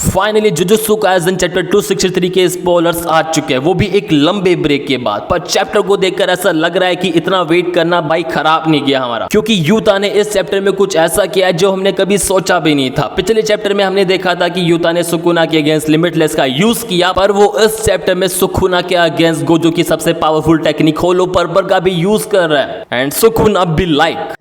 Finally jujutsu Kaisen chapter 263 के spoilers आ चुके हैं, वो भी एक लंबे ब्रेक के बाद। पर चैप्टर को देखकर ऐसा लग रहा है कि इतना वेट करना भाई खराब नहीं किया हमारा, क्योंकि यूता ने इस चैप्टर में कुछ ऐसा किया जो हमने कभी सोचा भी नहीं था। पिछले चैप्टर में हमने देखा था कि यूता ने सुकुना के अगेंस्ट लिमिटलेस का यूज किया, पर वो इस चैप्टर में सुकुना के अगेंस्ट गोजो की सबसे पावरफुल टेक्निक होलो पर्पल का भी यूज कर रहा है। एंड सुकुना भी लाइक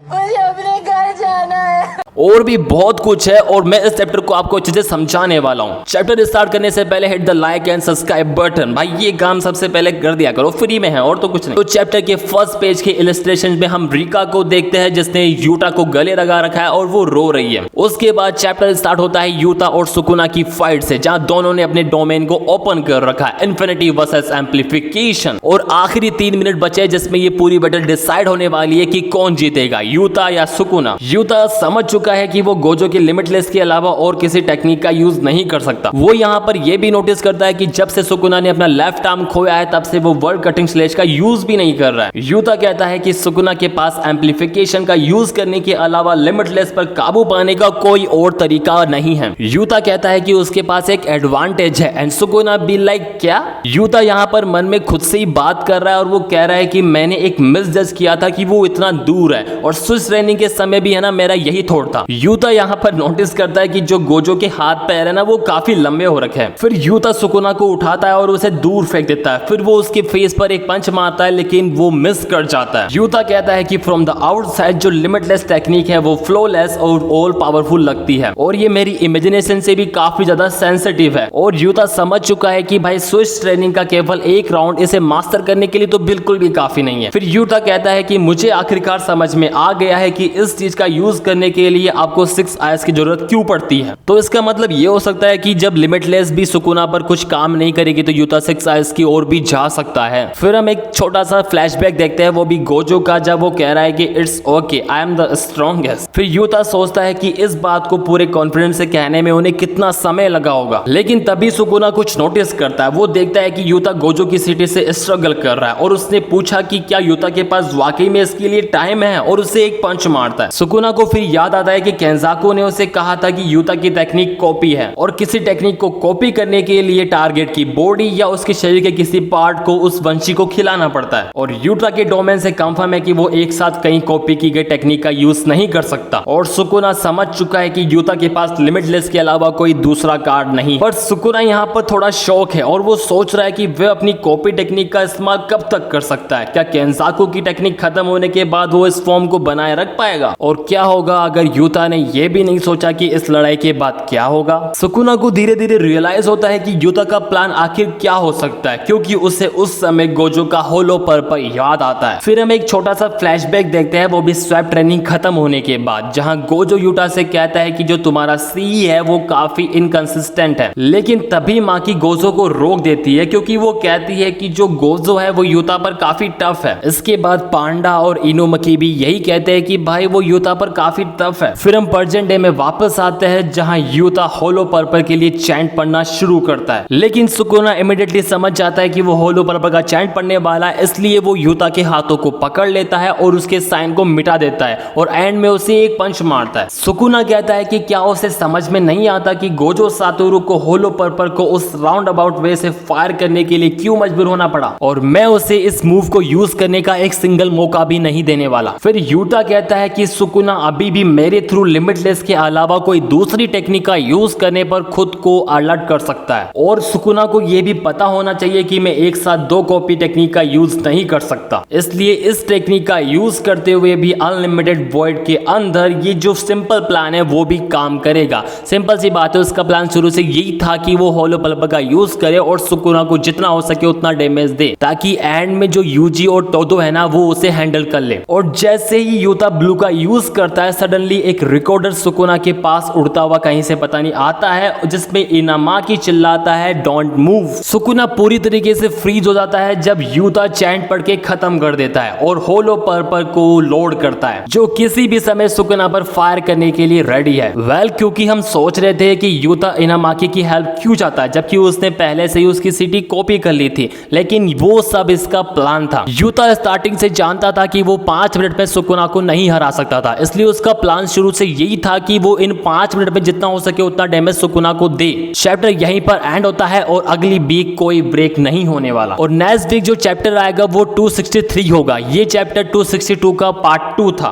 और भी बहुत कुछ है, और मैं इस चैप्टर को आपको अच्छे से समझाने वाला हूँ। चैप्टर स्टार्ट करने से पहले hit the like and subscribe button, भाई ये काम सबसे पहले कर दिया करो, फ्री में है और तो कुछ नहीं। तो चैप्टर के फर्स्ट पेज के इलस्ट्रेशन में हम रिका को देखते हैं जिसने यूता को गले लगा रखा है और वो रो रही है। उसके बाद चैप्टर स्टार्ट होता है यूता और सुकुना की फाइट से, जहां दोनों ने अपने डोमेन को ओपन कर रखा है, इन्फिनिटी वर्सेस एम्पलीफिकेशन। और आखिरी 3 मिनट बचे हैं जिसमें ये पूरी बैटल डिसाइड होने वाली है कि कौन जीतेगा, यूता या सुकुना। यूता समझ चुका है कि वो गोजो के लिमिटलेस के अलावा और किसी टेक्निक का यूज नहीं कर सकता। वो यहाँ पर ये भी नोटिस करता है कि जब से सुकुना ने अपना लेफ्ट आर्म खोया है तब से वो वर्ल्ड कटिंग स्लेज का यूज भी नहीं कर रहा है। यूता कहता है कि सुकुना के पास एम्पलीफिकेशन का यूज करने के अलावा लिमिटलेस पर काबू पाने का कोई और तरीका नहीं है। यूता कहता है कि उसके पास एक एडवांटेज है एंड सुकुना बी लाइक क्या? यूता यहाँ पर मन में खुद से ही बात कर रहा है और वो कह रहा है कि मैंने एक मिस जज किया था कि वो इतना दूर है, और स्विच ट्रेनिंग के समय भी है ना मेरा यही थॉट था। यूता यहाँ पर नोटिस करता है कि जो गोजो के हाथ पैर है ना वो काफी लंबे हो रखे हैं। फिर यूता सुकुना को उठाता है और उसे दूर फेंक देता है। फिर वो उसके फेस पर एक पंच मारता है लेकिन वो मिस कर जाता है। यूता कहता है कि फ्रॉम द आउटसाइड जो लिमिटलेस टेक्निक है वो फ्लोलेस और ऑल पावरफुल लगती है, और ये मेरी इमेजिनेशन से भी काफी ज्यादा सेंसिटिव है। और यूता समझ चुका है कि भाई स्विच ट्रेनिंग का केवल एक राउंड इसे मास्टर करने के लिए तो बिल्कुल भी काफी नहीं है। फिर यूता कहता है कि मुझे आखिरकार समझ में आ गया है कि इस चीज का यूज करने के लिए आपको 6 आयस की जरूरत क्यों पड़ती है। तो इसका मतलब ये हो सकता है कि जब लिमिटलेस भी सुकुना पर कुछ काम नहीं करेगी तो यूता 6 आयस की ओर भी जा सकता है। फिर हम एक छोटा सा फ्लैशबैक देखते हैं, वो भी गोजो का, जब वो कह रहा है कि it's okay I am the strongest. फिर यूता सोचता है कि इस बात को पूरे कॉन्फिडेंस से कहने में उन्हें कितना समय लगा होगा, लेकिन तभी सुकुना कुछ नोटिस करता है। वो देखता है कि यूता गोजो की सिटी से स्ट्रगल कर रहा है, और उसने पूछा कि क्या यूता के पास वाकई में इसके लिए टाइम है, और उसे एक पंच मारता है। सुकुना को फिर याद आता है कि केंजाकू ने उसे कहा था कि यूता की टेक्निक कॉपी है, और किसी टेक्निक को कॉपी करने के लिए टारगेट की बॉडी या उसके शरीर के किसी पार्ट को उस वंशी को खिलाना पड़ता है। और यूता के डोमेन से कंफर्म है कि वो एक साथ कई कॉपी की गई टेक्निक का यूज नहीं कर सकता। और सुकुना समझ चुका है कि यूता के पास लिमिटलेस के अलावा कोई दूसरा कार्ड नहीं। पर सुकुना यहाँ पर थोड़ा शौक है और वो सोच रहा है कि वह अपनी कॉपी टेक्निक का इस्तेमाल कब तक कर सकता है। क्या केंजाकू की टेक्निक खत्म होने के बाद वो इस फॉर्म को बनाए रख पाएगा? और क्या होगा अगर यूता ने यह भी नहीं सोचा कि इस लड़ाई के बाद क्या होगा? सुकुना को धीरे धीरे रियलाइज होता है कि यूता का प्लान आखिर क्या हो सकता है, क्योंकि उसे उस समय गोजो का होलो पर्पल याद आता है। फिर हम एक छोटा सा फ्लैशबैक देखते हैं, वो भी स्वैप ट्रेनिंग खत्म होने के बाद, जहां गोजो यूता से कहता है कि जो तुम्हारा सी है वो काफी इनकंसिस्टेंट है। लेकिन तभी माँ की गोजो को रोक देती है, क्योंकि वो कहती है कि जो गोजो है वो यूता पर काफी टफ है। इसके बाद पांडा और इनोमकी भी यही कहते हैं कि भाई वो यूता पर काफी टफ है। फिर हम प्रेजेंट डे में वापस आते हैं, जहां यूता होलो पर्पल के लिए चैंट पढ़ना शुरू करता है। लेकिन सुकुना इमीडिएटली समझ जाता है कि वो होलो पर्पल का चैंट पढ़ने वाला है, इसलिए वो यूता के हाथों को पकड़ लेता है और उसके साइन को मिटा देता है, और एंड में उसे एक पंच मारता है। सुकुना कहता है कि क्या उसे समझ में नहीं आता कि गोजो सातोरू को होलो पर्पल को उस राउंड अबाउट वे से फायर करने के लिए क्यों मजबूर होना पड़ा, और मैं उसे इस मूव को यूज करने का एक सिंगल मौका भी नहीं देने वाला। फिर यूता कहता है कि सुकुना अभी भी मेरे थ्रू लिमिटलेस के अलावा कोई दूसरी टेक्निक का यूज करने पर खुद को अलर्ट कर सकता है, और सुकुना को यह भी पता होना चाहिए कि मैं एक साथ 2 कॉपी टेक्निक का यूज नहीं कर सकता। इसलिए इस टेक्निक का यूज करते हुए भी अनलिमिटेड वॉइड के अंदर ये जो सिंपल प्लान है वो भी काम करेगा। सिंपल सी बात है, उसका प्लान शुरू से यही था कि वो होलो पर्पल का यूज करे और सुकुना को जितना हो सके उतना डैमेज दे, ताकि एंड में जो यूजी और टोदो है ना वो उसे हैंडल कर ले। और जैसे ही यूता ब्लू का यूज करता है, सडनली एक रिकॉर्डर सुकुना के पास उड़ता हुआ कहीं से पता नहीं आता है, जिसमें इनामाकी चिल्लाता है डोंट मूव। सुकुना पूरी तरीके से फ्रीज हो जाता है जब यूता चैंट पढ़ के खत्म कर देता है और होलो पर्पल को लोड करता है, जो किसी भी समय सुकुना पर फायर करने के लिए रेडी है। क्योंकि हम सोच रहे थे कि यूता इनामाकी की हेल्प क्यों चाहता है, जबकि उसने पहले से ही उसकी सिटी कॉपी कर ली थी, लेकिन वो सब इसका प्लान था। यूता स्टार्टिंग से जानता था कि वो 5 मिनट में सुकुना को नहीं हरा सकता था, इसलिए उसका प्लान शुरू से यही था कि वो इन 5 मिनट में जितना हो सके उतना डैमेज सुकुना सुकुना को दे। चैप्टर यहीं पर एंड होता है और अगली वीक कोई ब्रेक नहीं होने वाला और नेक्स्ट वीक जो चैप्टर आएगा वो 263 होगा। ये चैप्टर 262 का पार्ट 2 था।